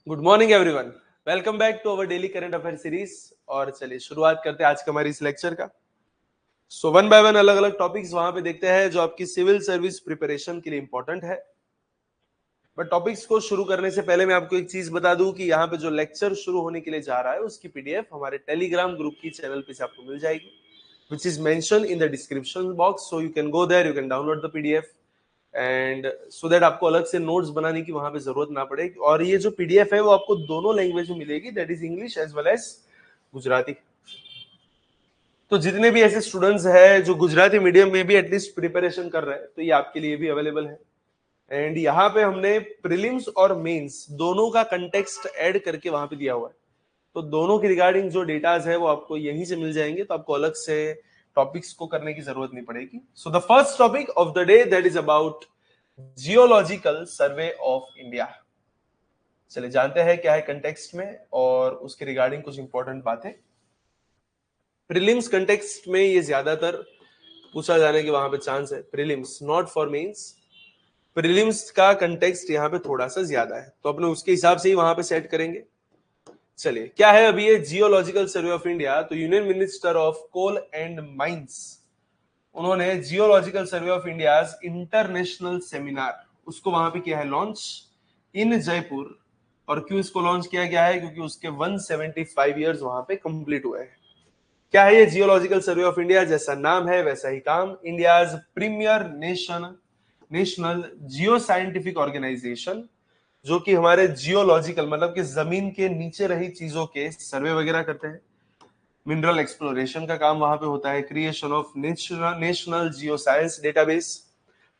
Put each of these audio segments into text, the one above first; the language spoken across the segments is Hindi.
Good morning everyone. Welcome back to our daily current affair series. और चलिए शुरुआत करते हैं आज का हमारी इस लेक्चर का। सो वन बाय वन अलग अलग टॉपिक्स वहां पे देखते हैं जो आपकी सिविल सर्विस प्रिपरेशन के लिए इंपॉर्टेंट है। बट टॉपिक्स को शुरू करने से पहले मैं आपको एक चीज बता दूं कि यहाँ पे जो लेक्चर शुरू होने के लिए जा रहा है उसकी पीडीएफ हमारे टेलीग्राम ग्रुप की चैनल पे से आपको मिल जाएगी, which is mentioned in the description box, so you can go there, you can download the PDF and so that आपको अलग से नोट्स बनाने की वहां पे जरूरत ना पड़े। और ये जो पीडीएफ है वो आपको दोनों लैंग्वेज में मिलेगी, that is English as well as Gujarati. तो जितने भी ऐसे स्टूडेंट्स हैं जो गुजराती मीडियम में भी एटलीस्ट प्रिपरेशन कर रहे हैं तो ये आपके लिए भी अवेलेबल है। एंड यहाँ पे हमने प्रीलिम्स और मेंस दोनों का कंटेक्स्ट ऐड करके वहां पे दिया हुआ है, तो दोनों के रिगार्डिंग जो डेटाज है वो आपको यहीं से मिल जाएंगे, तो आपको अलग से टॉपिक्स को करने की जरूरत नहीं पड़ेगी। So the first topic of the day that is about geological survey of India. चलिए जानते हैं क्या है कंटेक्स्ट में और उसके रिगार्डिंग कुछ इंपॉर्टेंट बातें। प्रीलिम्स कंटेक्स्ट में ये ज्यादातर पूछा जाने के वहां पे चांस है, prelims not for mains. Prelims का कंटेक्स्ट यहाँ पे थोड़ा सा ज्यादा है, तो अपने उसके हिसाब से ही वहां पे सेट करेंगे। चलिए क्या है अभी ये जियोलॉजिकल सर्वे ऑफ इंडिया। तो union minister of coal and mines उन्होंने geological survey of India international seminar उसको वहां पे किया है लॉन्च इन जयपुर। और क्यों इसको लॉन्च किया गया है? क्योंकि उसके 175 इयर्स वहां पे कंप्लीट हुए हैं। क्या है ये जियोलॉजिकल सर्वे ऑफ इंडिया? जैसा नाम है वैसा ही काम, India's premier national geo scientific organisation, जो कि हमारे जियोलॉजिकल मतलब कि जमीन के नीचे रही चीजों के सर्वे वगैरह करते हैं। मिनरल एक्सप्लोरेशन का काम वहां पे होता है, creation of national geo science database,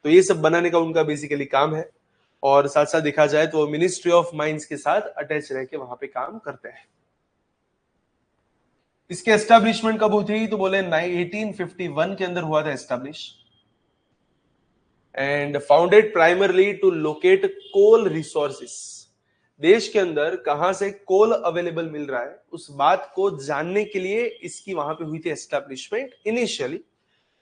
तो ये सब बनाने का उनका बेसिकली काम है। और साथ साथ देखा जाए तो मिनिस्ट्री ऑफ माइंस के साथ अटैच रह के वहां पे काम करते हैं। इसके एस्टेब्लिशमेंट कब हुई थी? तो बोले 1851 के अंदर हुआ था establish, and founded primarily to locate coal resources. देश के अंदर कहां से कोल अवेलेबल मिल रहा है उस बात को जानने के लिए इसकी वहां पे हुई थी एस्टेब्लिशमेंट इनिशियली,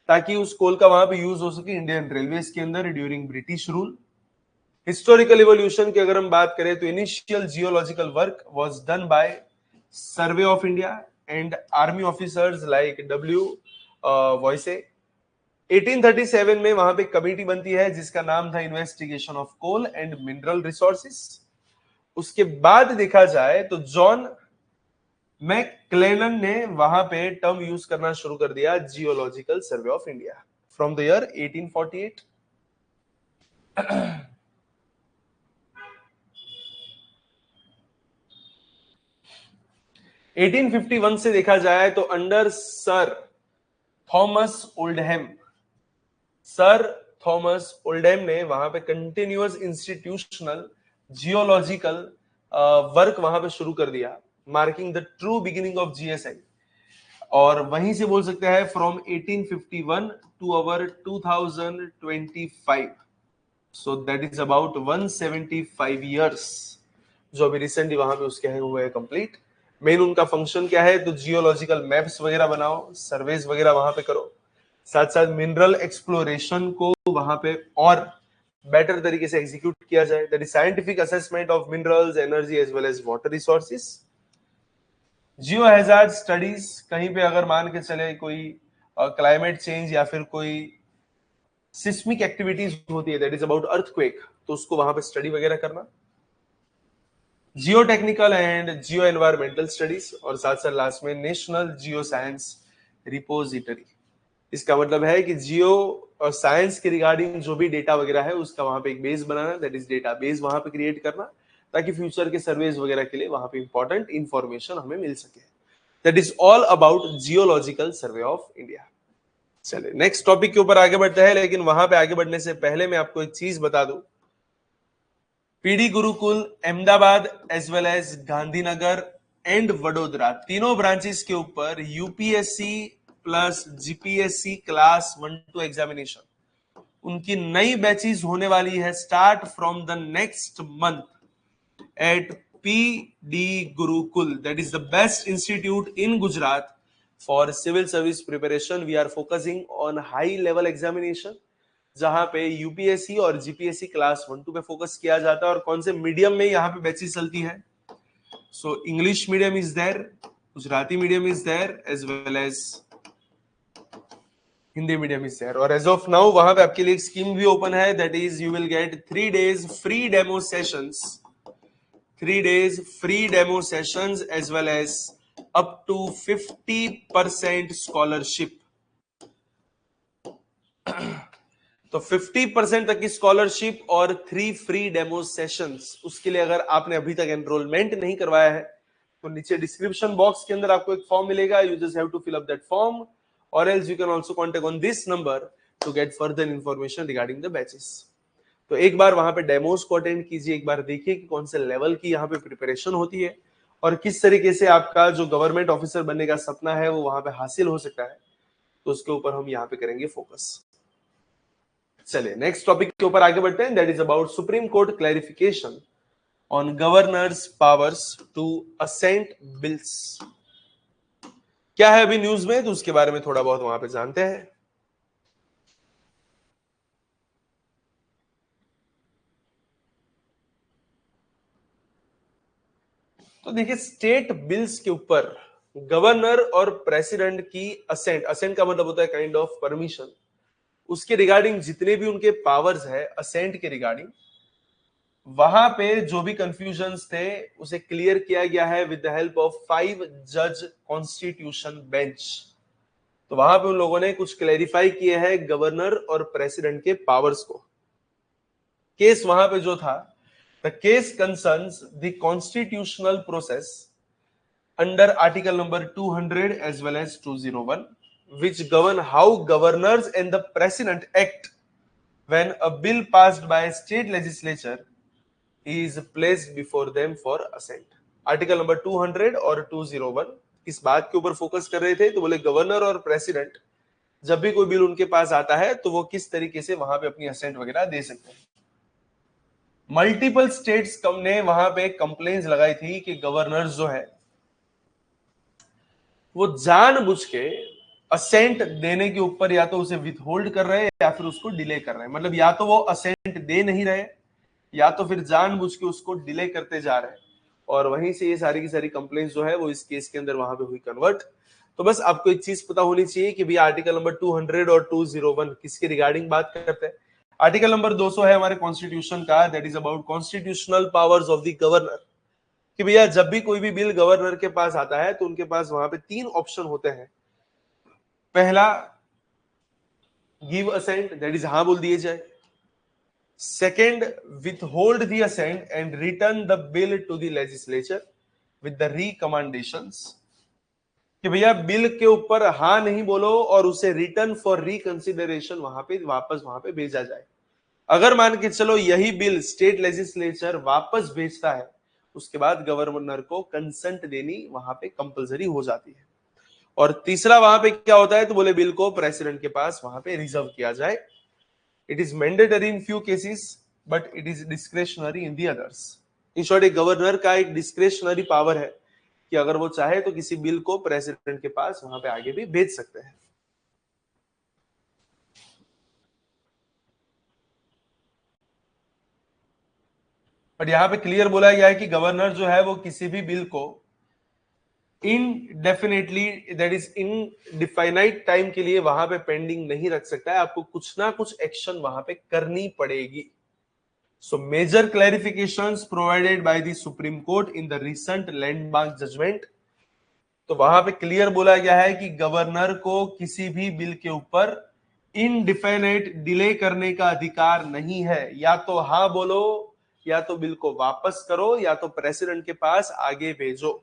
ताकि उस कोल का वहां पे यूज हो सके इंडियन रेलवेज के अंदर during British rule. Historical evolution की अगर हम बात करें तो initial geological work was done by survey of India and army officers like W Voysey. 1837 में वहां पे कमेटी बनती है जिसका नाम था investigation of coal and mineral resources. उसके बाद देखा जाए तो जॉन मैक्लेलन ने वहां पे टर्म यूज करना शुरू कर दिया geological survey of India from the year 1848। 1851 से देखा जाए तो अंडर सर थॉमस ओल्डेम ने वहां पे कंटिन्यूअस इंस्टीट्यूशनल जियोलॉजिकल वर्क वहां पे शुरू कर दिया, marking the true beginning of GSI. और वहीं से बोल सकते हैं from 1851 to our 2025, so that is about 175 years जो अभी रिसेंटली वहां पे उसके हुए हैं कंप्लीट। मेन उनका फंक्शन क्या है? तो जियोलॉजिकल मैप्स वगैरह बनाओ, सर्वेज वगैरह वहां पे करो, साथ साथ मिनरल एक्सप्लोरेशन को वहां पे और बेटर तरीके से एग्जीक्यूट किया जाए, that is scientific assessment of minerals, energy as well as water resources. Geo hazard studies, कहीं पे अगर मान के चले कोई क्लाइमेट चेंज या फिर कोई सिस्मिक एक्टिविटीज होती है, दैट इज अबाउट अर्थक्वेक, तो उसको वहां पे स्टडी वगैरह करना। जियो technical and Jio environmental studies, और साथ साथ लास्ट में नेशनल जियो साइंस रिपोजिटरी। इसका मतलब है कि जियो और साइंस के रिगार्डिंग जो भी डेटा वगैरह है उसका वहां पे एक base banana, that is data base वहां पे क्रिएट करना, ताकि फ्यूचर के सर्वेज वगैरह के लिए वहां पे इंपॉर्टेंट इंफॉर्मेशन हमें मिल सके। That is all about geological survey of India. चलिए नेक्स्ट टॉपिक के ऊपर आगे बढ़ते हैं, लेकिन वहां पे आगे बढ़ने से पहले मैं आपको एक चीज बता दूं। PD Gurukul Ahmedabad as well as Gandhinagar and Vadodara तीनों ब्रांचेस के ऊपर UPSC plus GPSC class 1-2 examination उनकी नई बैचेस होने वाली है start from the next month at PD Gurukul, that is the best institute in Gujarat for civil service preparation. We are focusing on high level examination, जहां पे यूपीएससी और जीपीएससी क्लास 1-2 पे फोकस किया जाता है। और कौन से मीडियम में यहाँ पे बैचेस चलती है? So English medium is there, Gujarati medium is there, as well as Hindi medium is there. और एज ऑफ नाउ वहां पे आपके लिए एक स्कीम भी ओपन है, that is you will get 3 days free demo sessions, 3 days free demo sessions as well as up to 50% scholarship. तो 50% तक की स्कॉलरशिप और 3 फ्री डेमो सेशंस. उसके लिए अगर आपने अभी तक एनरोलमेंट नहीं करवाया है तो नीचे डिस्क्रिप्शन बॉक्स के अंदर आपको एक फॉर्म मिलेगा. You just have to fill up that form, or else you can also contact on this number to get further information regarding the batches. तो एक बार वहां पे डेमोस को अटेंड कीजिए, एक बार देखिए कि कौन से लेवल की यहाँ पे प्रिपरेशन होती है और किस तरीके से आपका जो गवर्नमेंट ऑफिसर बनने का सपना है वो वहां पे हासिल हो सकता है. तो उसके ऊपर हम यहाँ पे करेंगे फोकस. चलिए नेक्स्ट टॉपिक के ऊपर आगे बढ़ते हैं, that is about supreme court clarification on governors powers to assent bills. क्या है अभी न्यूज में, तो उसके बारे में थोड़ा बहुत वहां पे जानते हैं. तो देखिए स्टेट बिल्स के ऊपर गवर्नर और प्रेसिडेंट की असेंट, असेंट का मतलब होता है काइंड ऑफ परमिशन, उसके रिगार्डिंग जितने भी उनके पावर्स है असेंट के रिगार्डिंग, वहां पे जो भी कंफ्यूजन्स थे उसे क्लियर किया गया है विद द हेल्प ऑफ 5 जज कॉन्स्टिट्यूशन बेंच. तो वहां पे उन लोगों ने कुछ क्लैरिफाई किए हैं गवर्नर और प्रेसिडेंट के पावर्स को. केस वहां पे जो था, the case concerns the constitutional process under article number 200 as well as 201 which govern how governors and the president act when a bill passed by a state legislature is placed before them for assent. Article number 200 और 201 इस बात के ऊपर फोकस कर रहे थे. तो बोले गवर्नर और प्रेसिडेंट जब भी कोई बिल उनके पास आता है तो वो किस तरीके से वहां पे अपनी असेंट वगैरह दे सकते हैं. मल्टीपल स्टेट्स ने वहां पे कंप्लेंट्स लगाई थी कि गवर्नर जो है वो जानबूझ के असेंट देने के ऊपर या तो उसे विथहोल्ड कर रहे हैं या फिर उसको डिले कर रहे हैं. मतलब या तो वो असेंट दे नहीं रहे या तो फिर जानबूझ के उसको डिले करते जा रहे हैं. और वहीं से ये सारी की सारी कंप्लेंट्स जो है वो इस केस के अंदर वहां पे हुई कन्वर्ट. तो बस आपको एक चीज पता होनी चाहिए कि भैया आर्टिकल नंबर 200 और 201 किसके रिगार्डिंग बात करते हैं. आर्टिकल नंबर 200 है हमारे कॉन्स्टिट्यूशन का, that is about constitutional powers of the governor. कि भैया जब भी कोई भी बिल गवर्नर के पास आता है तो उनके पास वहां पे 3 ऑप्शन होते हैं. पहला गिव असेंट, दैट इज हां बोल दिए जाए. Second withhold the assent and return the bill to the legislature with the recommendations. कि भैया बिल के ऊपर हाँ नहीं बोलो और उसे रिटर्न फॉर रिकंसिडरेशन वहां पे वापस वहां पे भेजा जाए. अगर मान के चलो यही बिल स्टेट लेजिस्लेचर वापस भेजता है उसके बाद गवर्नर को कंसेंट देनी वहां पे कंपलसरी हो जाती है. और तीसरा वहां पे क्या होता है, तो बोले बिल को प्रेसिडेंट के पास वहां पे रिजर्व किया जाए. It is mandatory in few cases but it is discretionary in the others. In short एक गवर्नर का एक डिस्क्रेशनरी पावर है कि अगर वो चाहे तो किसी बिल को प्रेसिडेंट के पास वहां पे आगे भी भेज सकते हैं. बट यहां पे क्लियर बोला गया है कि गवर्नर जो है वो किसी भी बिल को indefinitely that is indefinite time के लिए वहां पे पेंडिंग नहीं रख सकता है. आपको कुछ ना कुछ एक्शन वहां पे करनी पड़ेगी. So major clarifications provided by the supreme court in the recent landmark judgement. तो वहां पे क्लियर बोला गया है कि गवर्नर को किसी भी बिल के ऊपर इनडिफाइनाइट डिले करने का अधिकार नहीं है. या तो हाँ बोलो या तो बिल को वापस करो या तो प्रेसिडेंट के पास आगे भेजो.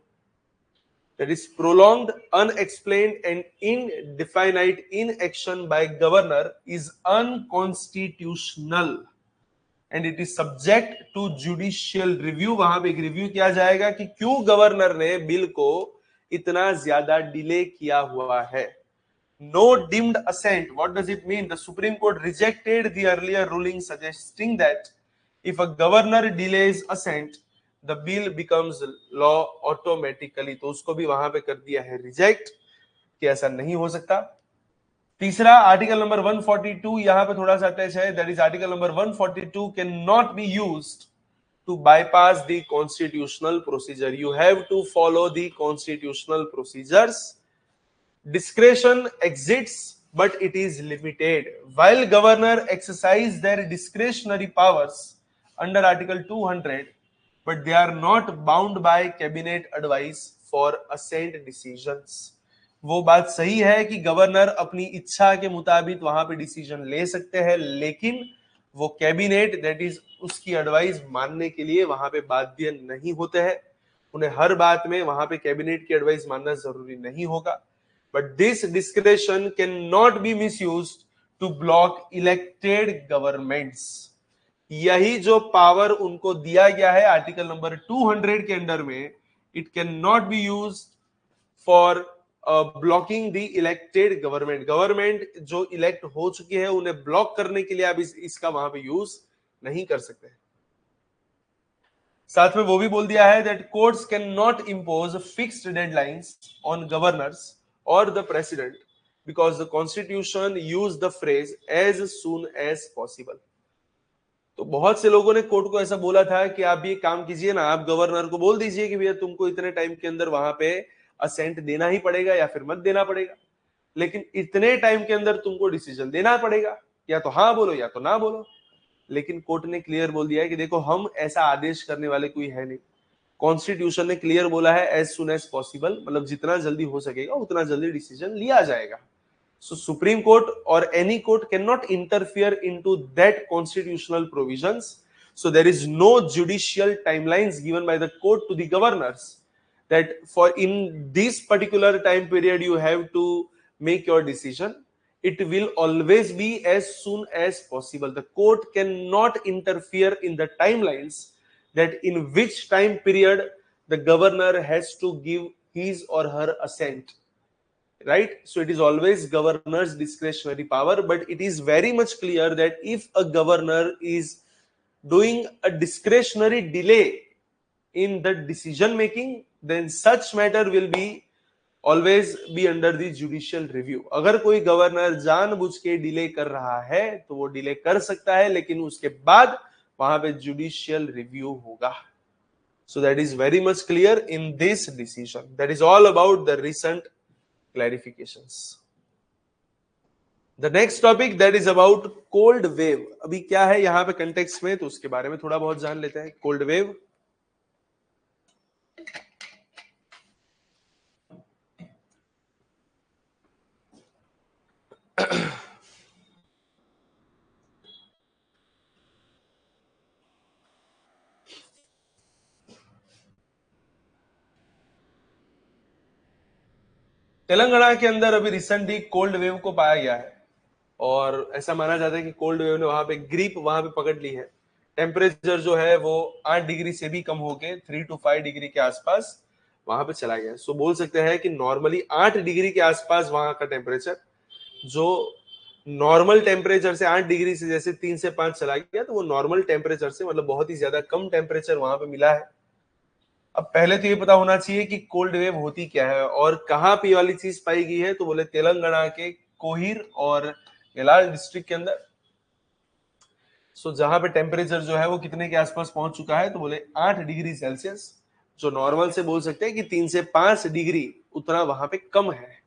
That is prolonged, unexplained and indefinite inaction by governor is unconstitutional and it is subject to judicial review. वहां पे एक रिव्यू किया जाएगा कि क्यों गवर्नर ने बिल को इतना ज्यादा डिले किया हुआ है. No deemed assent. What does it mean? The Supreme Court rejected the earlier ruling suggesting that if a governor delays assent, the bill becomes law automatically. तो उसको भी वहां पे कर दिया है रिजेक्ट कि ऐसा नहीं हो सकता. तीसरा आर्टिकल नंबर 142 यहां पे थोड़ा सा अटैच है, that is article number 142 can not be used to bypass the constitutional procedure. You have to follow the constitutional procedures. Discretion exists, but it is limited. While governor exercise their discretionary powers under Article 200, but they are not bound by cabinet advice for assent decisions. वो बात सही है कि गवर्नर अपनी इच्छा के मुताबिक वहां पे डिसीजन ले सकते हैं, लेकिन वो कैबिनेट दैट इज उसकी एडवाइस मानने के लिए वहां पे बाध्य नहीं होते हैं. उन्हें हर बात में वहां पे कैबिनेट की एडवाइस मानना जरूरी नहीं होगा. But this discretion cannot be misused to block elected governments. यही जो पावर उनको दिया गया है आर्टिकल नंबर 200 के अंडर में, it cannot be used for blocking the elected government. Government जो इलेक्ट हो चुकी है उन्हें ब्लॉक करने के लिए आप इसका वहां पे यूज नहीं कर सकते. साथ में वो भी बोल दिया है that courts cannot impose fixed deadlines on governors or the president because the constitution used the phrase as soon as possible. तो बहुत से लोगों ने कोर्ट को ऐसा बोला था कि आप ये काम कीजिए ना, आप गवर्नर को बोल दीजिए कि भैया तुमको इतने टाइम के अंदर वहां पे असेंट देना ही पड़ेगा या फिर मत देना पड़ेगा, लेकिन इतने टाइम के अंदर तुमको डिसीजन देना पड़ेगा, या तो हाँ बोलो या तो ना बोलो. लेकिन कोर्ट ने क्लियर बोल दिया है कि देखो हम ऐसा आदेश करने वाले कोई है नहीं. कॉन्स्टिट्यूशन ने क्लियर बोला है एज सुन एज पॉसिबल, मतलब जितना जल्दी हो सकेगा उतना जल्दी डिसीजन लिया जाएगा. सो सुप्रीम कोर्ट और any court can not interfere into that constitutional provisions. So there is no judicial timelines given by the court to the governors that for in this particular time period you have to make your decision. It will always be as soon as possible. The court cannot interfere in the timelines that in which time period the governor has to give his or her assent, right? So it is always governor's discretionary power, but it is very much clear that if a governor is doing a discretionary delay in the decision making, then such matter will be always be under the judicial review. अगर कोई गवर्नर जानबूझ के डिले कर रहा है तो वो डिले कर सकता है, लेकिन उसके बाद वहां पे जुडिशियल रिव्यू होगा. So that is very much clear in this decision. That is all about the recent clarifications. The next topic that is about cold wave. अभी क्या है यहाँ पे कंटेक्स्ट में, तो उसके बारे में थोड़ा बहुत जान लेते हैं. कोल्ड वेव तेलंगाना के अंदर अभी रिसेंटली कोल्ड वेव को पाया गया है, और ऐसा माना जाता है कि कोल्ड वेव ने वहां पे ग्रिप वहां पे पकड़ ली है. टेम्परेचर जो है वो 8 डिग्री से भी कम होके 3 to 5 डिग्री के आसपास वहां पे चला गया. सो बोल सकते हैं कि नॉर्मली 8 डिग्री के आसपास वहां का टेम्परेचर, जो नॉर्मल टेम्परेचर से 8 डिग्री से जैसे 3 से 5 चला गया, तो वो नॉर्मल टेम्परेचर से मतलब बहुत ही ज्यादा कम टेम्परेचर वहां पे मिला है. अब पहले तो ये पता होना चाहिए कि कोल्ड वेव होती क्या है और कहां पे वाली चीज पाई गई है. तो बोले तेलंगाना के कोहिर और नेलाल डिस्ट्रिक्ट के अंदर. सो जहां पे टेम्परेचर जो है वो कितने के आसपास पहुंच चुका है, तो बोले 8 डिग्री सेल्सियस, जो नॉर्मल से बोल सकते हैं कि 3 से 5 डिग्री उतना वहां पे कम है.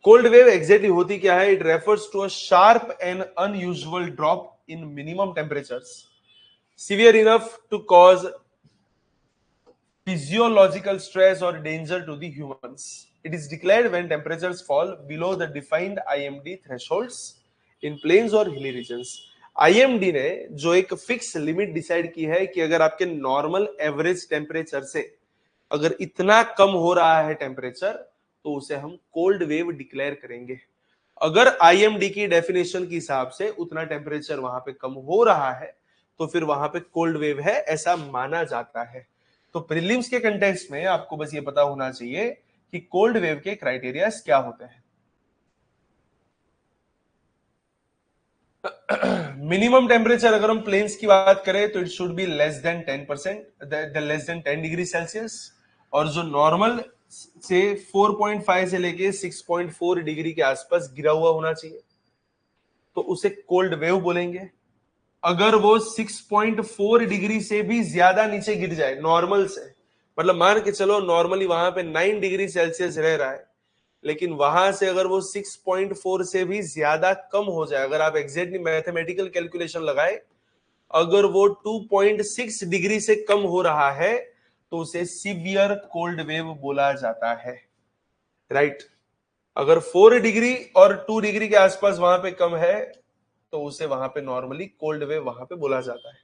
कोल्ड वेव एग्जैक्टली होती क्या है? It refers to a sharp and unusual drop in minimum temperatures severe enough to cause physiological stress or danger to the humans. It is declared when temperatures fall below the defined IMD thresholds in plains or hilly regions. IMD ने जो एक फिक्स लिमिट डिसाइड की है कि अगर आपके नॉर्मल एवरेज टेम्परेचर से अगर इतना कम हो रहा है टेम्परेचर, तो उसे हम कोल्ड वेव डिक्लेयर करेंगे. अगर IMD की डेफिनेशन के हिसाब से उतना टेम्परेचर वहां पे कम हो रहा है, तो फिर वहां पे कोल्ड वेव है ऐसा माना जाता है. तो प्रीलिम्स के कंटेक्स्ट में आपको बस ये पता होना चाहिए कि कोल्ड वेव के क्राइटेरियाज क्या होते हैं. मिनिमम टेम्परेचर अगर हम प्लेन्स की बात करें तो it should be less than 10%, less than 10 degree Celsius, और जो नॉर्मल से 4.5 से लेके 6.4 डिग्री के आसपास गिरा हुआ होना चाहिए, तो उसे कोल्ड वेव बोलेंगे. अगर वो 6.4 डिग्री से भी ज्यादा नीचे गिर जाए नॉर्मल से, मतलब मान के चलो नॉर्मली वहां पे 9 डिग्री सेल्सियस रह रहा है, लेकिन वहां से अगर वो 6.4 से भी ज्यादा कम हो जाए, अगर आप एग्जैक्टली मैथमेटिकल कैलकुलेशन लगाए, अगर वो 2.6 डिग्री से कम हो रहा है तो उसे सीवियर कोल्ड वेव बोला जाता है, राइट। अगर 4 डिग्री और 2 डिग्री के आसपास वहां पे कम है तो उसे वहां पे नॉर्मली कोल्ड वेव वहां पे बोला जाता है।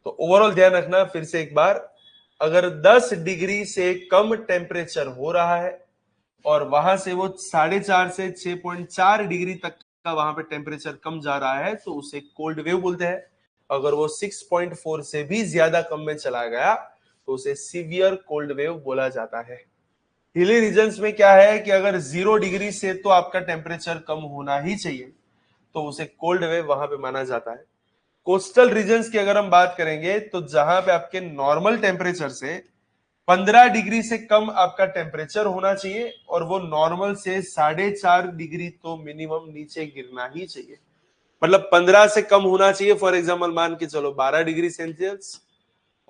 तो ओवरऑल ध्यान रखना फिर से एक बार, अगर 10 डिग्री से कम टेम्परेचर हो रहा है और वहां से वो 4.5 से 6.4 डिग्री तक का वहां पे टेम्परेचर कम जा रहा है तो उसे कोल्ड वेव बोलते हैं। अगर वो 6.4 से भी ज्यादा कम में चला गया तो उसे सीवियर कोल्ड वेव बोला जाता है। हिली रीजन्स में क्या है कि अगर 0 डिग्री से तो आपका टेम्परेचर कम होना ही चाहिए, तो उसे कोल्ड वेव वहां पे माना जाता है। कोस्टल रीजन्स की अगर हम बात करेंगे तो जहां पे आपके नॉर्मल टेम्परेचर से 15 डिग्री से कम आपका टेम्परेचर होना चाहिए और वो नॉर्मल से 4.5 डिग्री तो मिनिमम नीचे गिरना ही चाहिए, मतलब 15 से कम होना चाहिए। फॉर एग्जाम्पल मान के चलो 12 डिग्री सेल्सियस,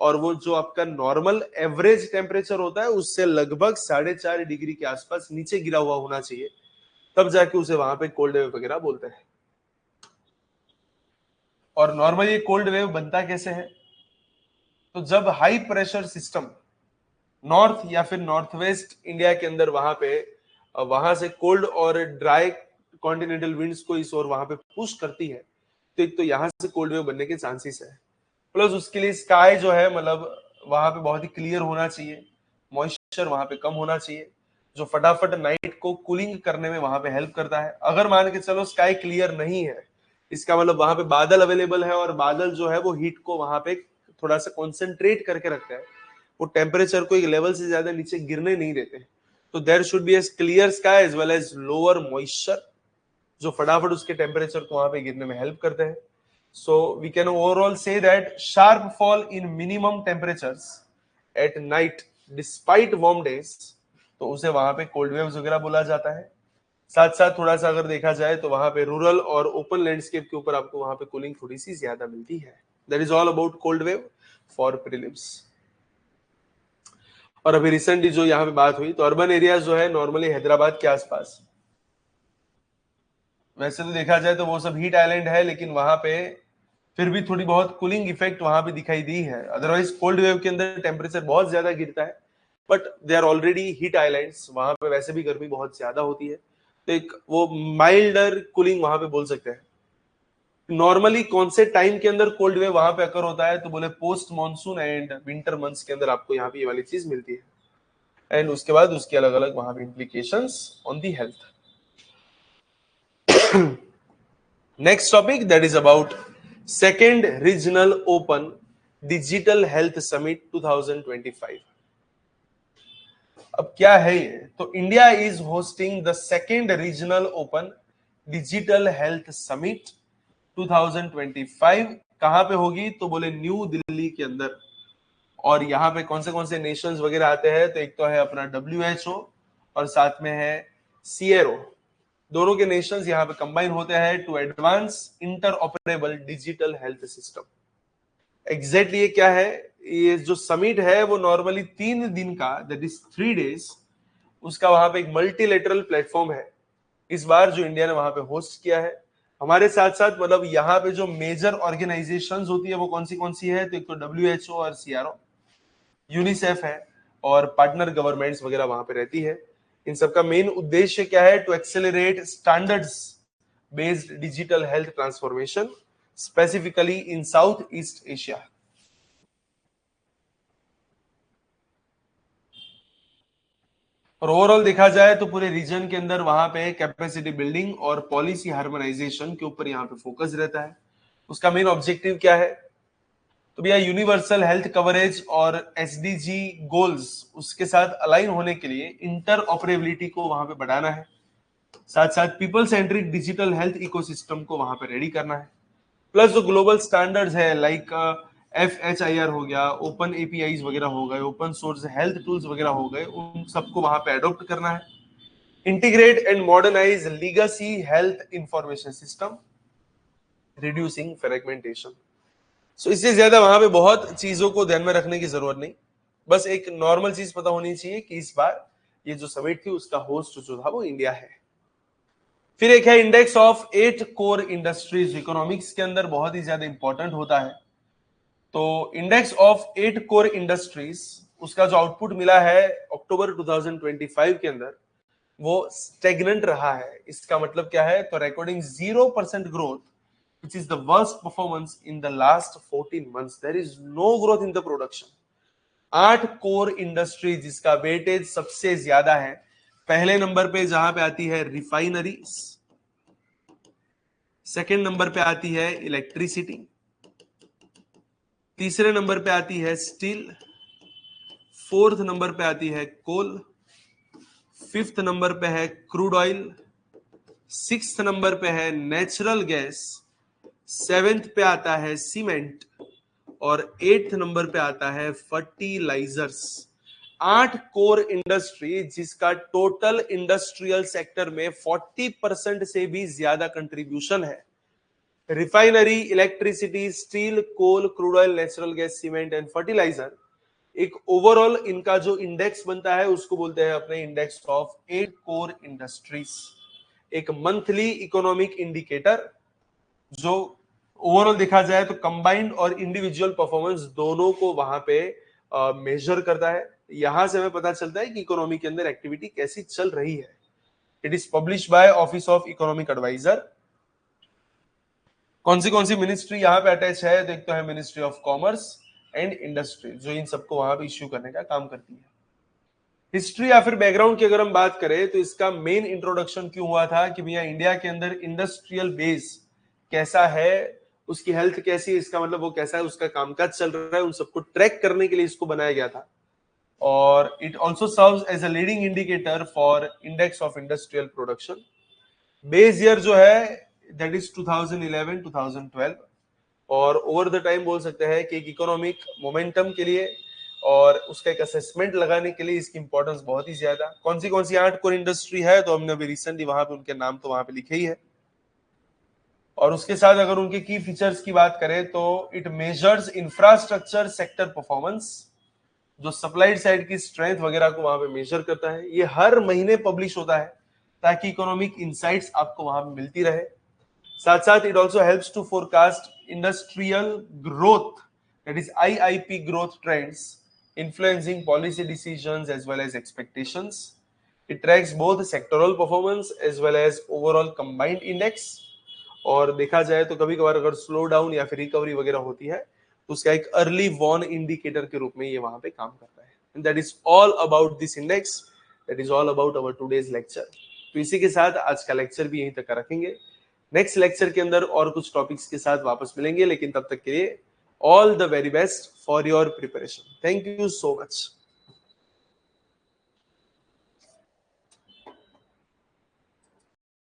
और वो जो आपका नॉर्मल एवरेज टेम्परेचर होता है उससे लगभग 4.5 डिग्री के आसपास नीचे गिरा हुआ होना चाहिए, तब जाके उसे वहां पे कोल्ड वेव वगैरह बोलते हैं। और नॉर्मली ये कोल्ड वेव बनता कैसे है, तो जब हाई प्रेशर सिस्टम नॉर्थ या फिर नॉर्थ वेस्ट इंडिया के अंदर वहां से कोल्ड और ड्राई कॉन्टिनेंटल विंड्स को इस ओर वहां पे पुश करती है, तो एक तो यहां से कोल्ड वेव बनने के चांसेस है। प्लस उसके लिए स्काई जो है मतलब वहां पे बहुत ही क्लियर होना चाहिए, मॉइस्चर वहां पे कम होना चाहिए, जो फटाफट नाइट को कूलिंग करने में वहां पे हेल्प करता है। अगर मान के चलो स्काई क्लियर नहीं है, इसका मतलब वहां पे बादल अवेलेबल है और बादल जो है वो हीट को वहां पे थोड़ा सा कॉन्सेंट्रेट करके रखता है, वो टेम्परेचर को एक लेवल से ज्यादा नीचे गिरने नहीं देते। तो there should be a clear sky as well as lower moisture, जो फटाफट उसके टेम्परेचर को वहां पे गिरने में हेल्प करते हैं। So we can overall say that sharp fall in minimum temperatures at night despite warm days, तो उसे वहां पे कोल्ड वेव्स वगैरह बोला जाता है। साथ साथ थोड़ा सा अगर देखा जाए तो वहां पे रूरल और ओपन लैंडस्केप के ऊपर आपको वहां पे कूलिंग थोड़ी सी ज्यादा मिलती है। That is all about cold wave for prelims. और अभी रिसेंटली जो यहाँ पे बात हुई, तो अर्बन एरियाज जो है नॉर्मली हैदराबाद के आसपास, वैसे तो देखा जाए तो वो सब हीट आइलैंड है, लेकिन वहां पे फिर भी थोड़ी बहुत कूलिंग इफेक्ट वहां पे दिखाई दी है। अदरवाइज कोल्ड वेव के अंदर टेम्परेचर बहुत ज्यादा गिरता है, but they are already heat islands, वहां पे वैसे भी गर्मी बहुत ज्यादा होती है, तो एक वो माइल्डर कूलिंग वहां पे बोल सकते हैं। नॉर्मली कौन से टाइम के अंदर कोल्ड वेव वहां पे अकर होता है, तो बोले post monsoon and winter months के अंदर आपको यहाँ पे ये वाली चीज मिलती है। एंड उसके बाद उसके अलग अलग वहां पे implications on the health. Next topic, that is about second regional open digital health summit 2025। अब क्या है ये, तो India is hosting the second regional open digital health summit 2025। कहां पे होगी, तो बोले न्यू दिल्ली के अंदर। और यहाँ पे कौन से नेशंस वगैरह आते हैं, तो एक तो है अपना WHO और साथ में है CRO। दोनों के नेशंस यहाँ पे कंबाइन होते हैं to advance interoperable digital health system. Exactly ये क्या है, ये जो समिट है वो नॉर्मली 3 दिन का, दैट इज 3 डेज, उसका वहां पे एक मल्टीलेटरल प्लेटफॉर्म है इस बार जो इंडिया ने वहां पे होस्ट किया है। हमारे साथ साथ मतलब यहाँ पे जो मेजर ऑर्गेनाइजेशंस होती है वो कौन सी है, तो एक तो WHO और CRO, यूनिसेफ है, और पार्टनर गवर्नमेंट्स वगैरह वहां पे रहती है। इन सबका मेन उद्देश्य क्या है, to accelerate standards based digital health transformation specifically in south east Asia. और ओवरऑल देखा जाए तो पूरे रीजन के अंदर वहां पे कैपेसिटी बिल्डिंग और पॉलिसी हार्मोनाइजेशन के ऊपर यहाँ पे फोकस रहता है। उसका मेन ऑब्जेक्टिव क्या है, तो भैया यूनिवर्सल हेल्थ कवरेज और SDG गोल्स उसके साथ अलाइन होने के लिए इंटर ऑपरेबिलिटी को वहां पे बढ़ाना है। साथ साथ people centric digital health ecosystem को वहां पे रेडी करना है। प्लस जो ग्लोबल स्टैंडर्ड्स है लाइक FHIR हो गया, ओपन APIs वगैरह हो गए, ओपन सोर्स हेल्थ टूल्स वगैरह हो गए, उन सबको वहां पे अडॉप्ट करना है। Integrate and modernise legacy health information system, reducing fragmentation. So इससे ज्यादा वहां पे बहुत चीजों को ध्यान में रखने की जरूरत नहीं, बस एक नॉर्मल चीज पता होनी चाहिए कि इस बार ये जो समिट थी उसका होस्ट जो था वो इंडिया है। फिर एक है index of 8 core industries, economics के अंदर बहुत ही ज्यादा इंपॉर्टेंट होता है। तो इंडेक्स ऑफ 8 कोर इंडस्ट्रीज, उसका जो आउटपुट मिला है अक्टूबर 2025 के अंदर, वो स्टेगनेंट रहा है। इसका मतलब क्या है? तो recording 0% growth, which is the worst performance in the last 14 months. There is no growth in the production. 8 core industry जिसका वेटेज सबसे ज्यादा है, पहले नंबर पे जहां पे आती है रिफाइनरीज, सेकंड नंबर पे आती है इलेक्ट्रिसिटी, तीसरे नंबर पे आती है स्टील, फोर्थ नंबर पे आती है कोल, फिफ्थ नंबर पे है क्रूड ऑयल, सिक्स्थ नंबर पे है नेचुरल गैस, सेवेंथ पे आता है सीमेंट और एट्थ नंबर पे आता है फर्टिलाइजर्स। 8 कोर इंडस्ट्री जिसका टोटल इंडस्ट्रियल सेक्टर में 40% से भी ज्यादा कंट्रीब्यूशन है। Refinery, electricity, steel, coal, crude oil, natural gas, cement and fertiliser, एक ओवरऑल इनका जो इंडेक्स बनता है उसको बोलते हैं अपने इंडेक्स ऑफ 8 कोर इंडस्ट्रीज। एक मंथली इकोनॉमिक इंडिकेटर जो ओवरऑल देखा जाए तो कंबाइंड और इंडिविजुअल परफॉर्मेंस दोनों को वहां पे मेजर करता है। यहां से हमें पता चलता है कि इकोनॉमी के अंदर एक्टिविटी कैसी चल रही है। It is publish by office of economic adviser. कौन सी मिनिस्ट्री यहाँ पे अटैच है? देखते हैं ministry of commerce and industry, जो इन सबको वहां पे इश्यू करने का काम करती है। हिस्ट्री या फिर बैकग्राउंड की अगर हम बात करें तो इसका मेन इंट्रोडक्शन क्यों हुआ था कि भैया इंडिया के अंदर इंडस्ट्रियल बेस कैसा है, उसकी हेल्थ कैसी है, इसका मतलब वो कैसा है, उसका कामकाज चल रहा है, उन सबको ट्रैक करने के लिए इसको बनाया गया था। और it also serves as a leading indicator for index of industrial production. Base year जो है दैट इज 2011-2012, और ओवर द टाइम बोल सकते हैं कि एक इकोनॉमिक मोमेंटम के लिए और उसका एक असेसमेंट लगाने के लिए इसकी इंपॉर्टेंस बहुत ही ज्यादा। कौन सी 8 कोर इंडस्ट्री है? तो हमने अभी रिसेंटली वहां पे उनके नाम तो वहां पे लिखे ही है। और उसके साथ अगर उनके की फीचर्स की बात करें तो it measures infrastructure sector performance, जो सप्लाई साइड की स्ट्रेंथ वगैरह को वहां पे मेजर करता है। ये हर महीने पब्लिश होता है ताकि इकोनॉमिक इंसाइट्स आपको वहां पे मिलती रहे। साथ साथ it also helps to forecast industrial growth, that is IIP growth trends influencing policy decisions as well as expectations. It tracks both sectoral performance as well as overall combined index. और देखा जाए तो कभी कभार अगर स्लो डाउन या फिर रिकवरी वगैरह होती है तो उसका एक अर्ली वॉर्न इंडिकेटर के रूप में ये वहां पे काम करता है। And that is all about this index, that is all about our today's lecture. तो इसी के साथ आज का लेक्चर भी यहीं तक रखेंगे। नेक्स्ट लेक्चर के अंदर और कुछ टॉपिक्स के साथ वापस मिलेंगे, लेकिन तब तक के लिए all the very best for your preparation. Thank you so much.